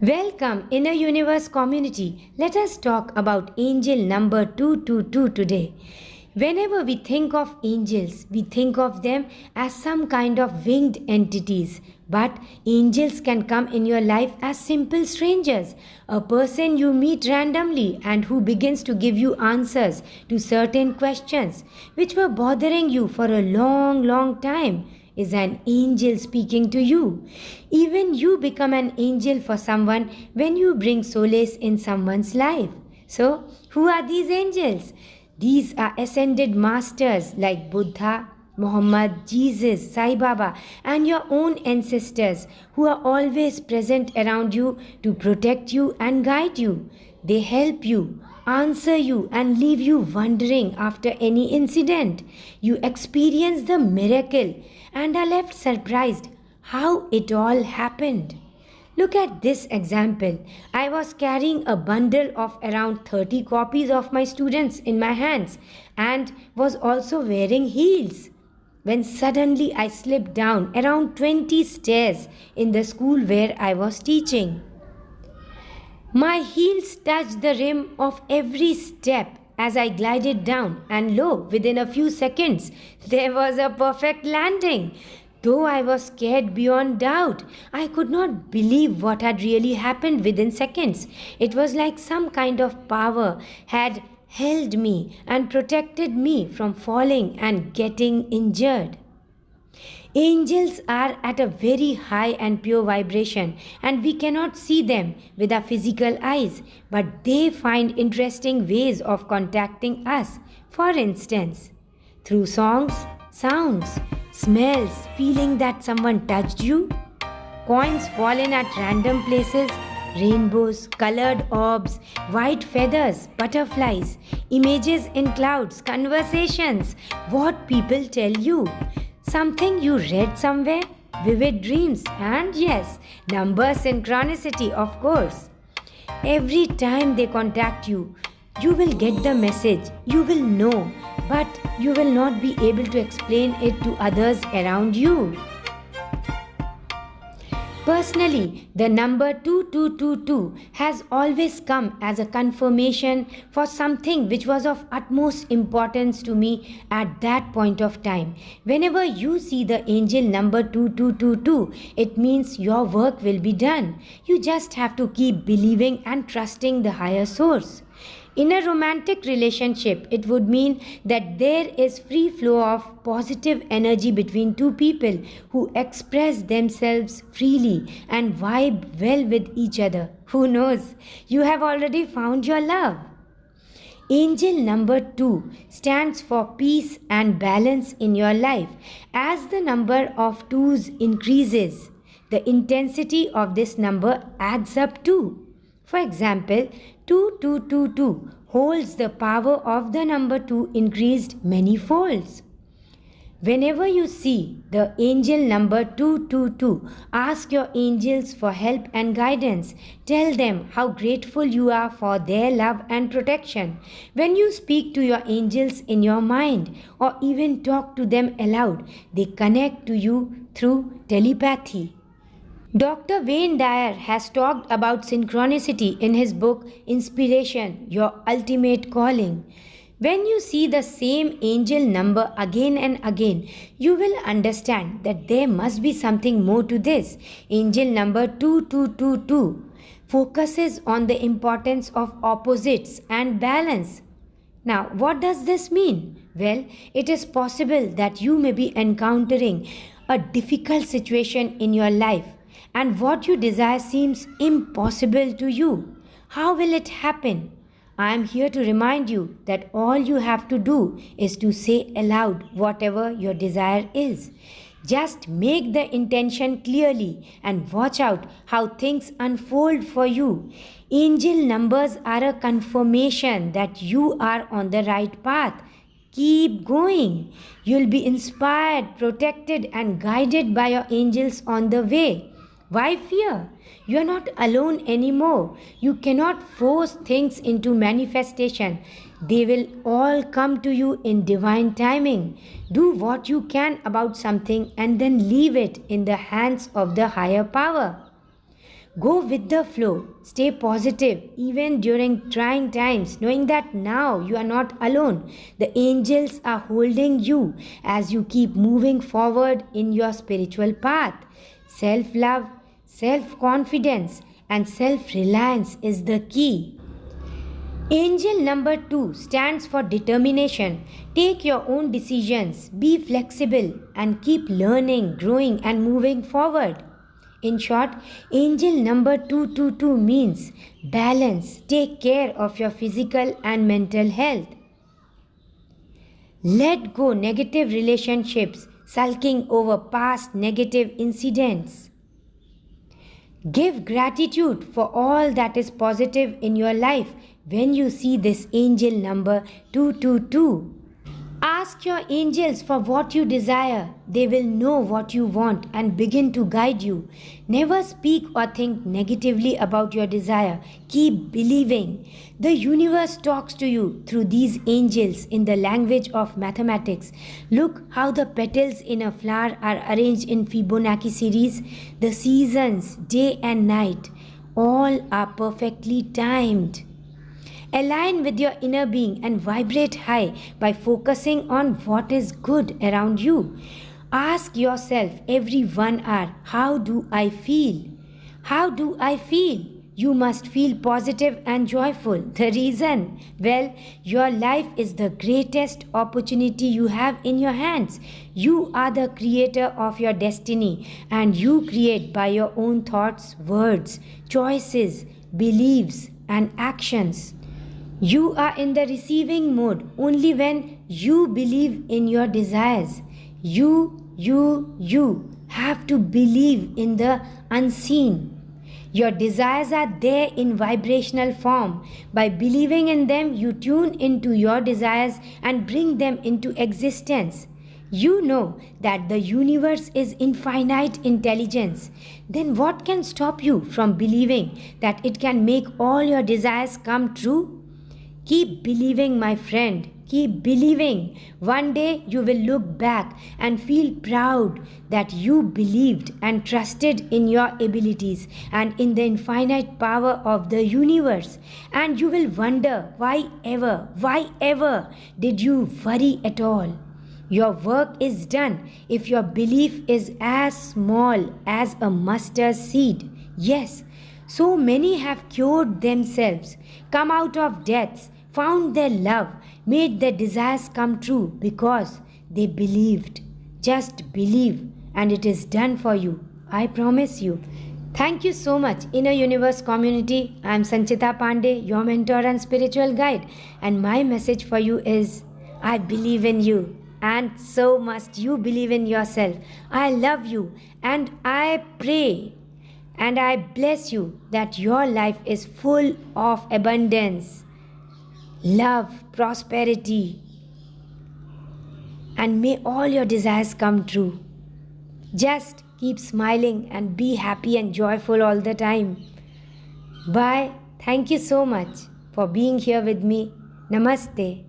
Welcome, Inner Universe community. Let us talk about angel number 222 today. Whenever we think of angels, we think of them as some kind of winged entities. But angels can come in your life as simple strangers, a person you meet randomly and who begins to give you answers to certain questions which were bothering you for a long time is an angel speaking to you. Even you become an angel for someone when you bring solace in someone's life. So, who are these angels? These are ascended masters like Buddha, Muhammad, Jesus, Sai Baba, and your own ancestors who are always present around you to protect you and guide you. They help you, answer you, and leave you wondering after any incident. You experience the miracle and are left surprised how it all happened. Look at this example. I was carrying a bundle of around 30 copies of my students in my hands and was also wearing heels. When suddenly I slipped down around 20 stairs in the school where I was teaching. My heels touched the rim of every step as I glided down, and lo, within a few seconds, there was a perfect landing. Though I was scared beyond doubt, I could not believe what had really happened within seconds. It was like some kind of power had held me and protected me from falling and getting injured. Angels are at a very high and pure vibration, and we cannot see them with our physical eyes, but they find interesting ways of contacting us. For instance, through songs, sounds, smells, feeling that someone touched you, coins fallen at random places, rainbows, colored orbs, white feathers, butterflies, images in clouds, conversations, what people tell you. Something you read somewhere? Vivid dreams, and yes, number synchronicity, of course. Every time they contact you, you will get the message, you will know, but you will not be able to explain it to others around you. Personally, the number 2222 has always come as a confirmation for something which was of utmost importance to me at that point of time. Whenever you see the angel number 2222, it means your work will be done. You just have to keep believing and trusting the higher source. In a romantic relationship, it would mean that there is free flow of positive energy between two people who express themselves freely and vibe well with each other. Who knows? You have already found your love. Angel number 2 stands for peace and balance in your life. As the number of twos increases, the intensity of this number adds up too. For example, 2222 holds the power of the number 2 increased many folds. Whenever you see the angel number 222, ask your angels for help and guidance. Tell them how grateful you are for their love and protection. When you speak to your angels in your mind or even talk to them aloud, they connect to you through telepathy. Dr. Wayne Dyer has talked about synchronicity in his book Inspiration, Your Ultimate Calling. When you see the same angel number again and again, you will understand that there must be something more to this. Angel number 2222 focuses on the importance of opposites and balance. Now, what does this mean? Well, it is possible that you may be encountering a difficult situation in your life and what you desire seems impossible to you. How will it happen? I am here to remind you that all you have to do is to say aloud whatever your desire is. Just make the intention clearly and watch out how things unfold for you. Angel numbers are a confirmation that you are on the right path. Keep going. You'll be inspired, protected, and guided by your angels on the way. Why fear? You are not alone anymore. You cannot force things into manifestation. They will all come to you in divine timing. Do what you can about something and then leave it in the hands of the higher power. Go with the flow. Stay positive even during trying times, knowing that now you are not alone. The angels are holding you as you keep moving forward in your spiritual path. Self love, self confidence, and self reliance is the key. Angel number 2 stands for determination. Take your own decisions, be flexible, and keep learning, growing, and moving forward. In short, angel number 222 means balance. Take care of your physical and mental health. Let go negative relationships, sulking over past negative incidents. Give gratitude for all that is positive in your life when you see this angel number 222. Ask your angels for what you desire. They will know what you want and begin to guide you. Never speak or think negatively about your desire. Keep believing. The universe talks to you through these angels in the language of mathematics. Look how the petals in a flower are arranged in Fibonacci series. The seasons, day and night, all are perfectly timed. Align with your inner being and vibrate high by focusing on what is good around you. Ask yourself every 1 hour, how do I feel? How do I feel? You must feel positive and joyful. The reason? Well, your life is the greatest opportunity you have in your hands. You are the creator of your destiny and you create by your own thoughts, words, choices, beliefs, and actions. You are in the receiving mode only when you believe in your desires. You have to believe in the unseen. Your desires are there in vibrational form. By believing in them, you tune into your desires and bring them into existence. You know that the universe is infinite intelligence. Then what can stop you from believing that it can make all your desires come true? Keep believing, my friend. Keep believing. One day you will look back and feel proud that you believed and trusted in your abilities and in the infinite power of the universe. And you will wonder why ever did you worry at all? Your work is done if your belief is as small as a mustard seed. Yes, so many have cured themselves, come out of deaths, found their love, made their desires come true because they believed. Just believe and it is done for you. I promise you. Thank you so much, Inner Universe community. I am Sanchita Pandey, your mentor and spiritual guide. And my message for you is, I believe in you. And so must you believe in yourself. I love you and I pray and I bless you that your life is full of abundance, love, prosperity, and may all your desires come true. Just keep smiling and be happy and joyful all the time. Bye. Thank you so much for being here with me. Namaste.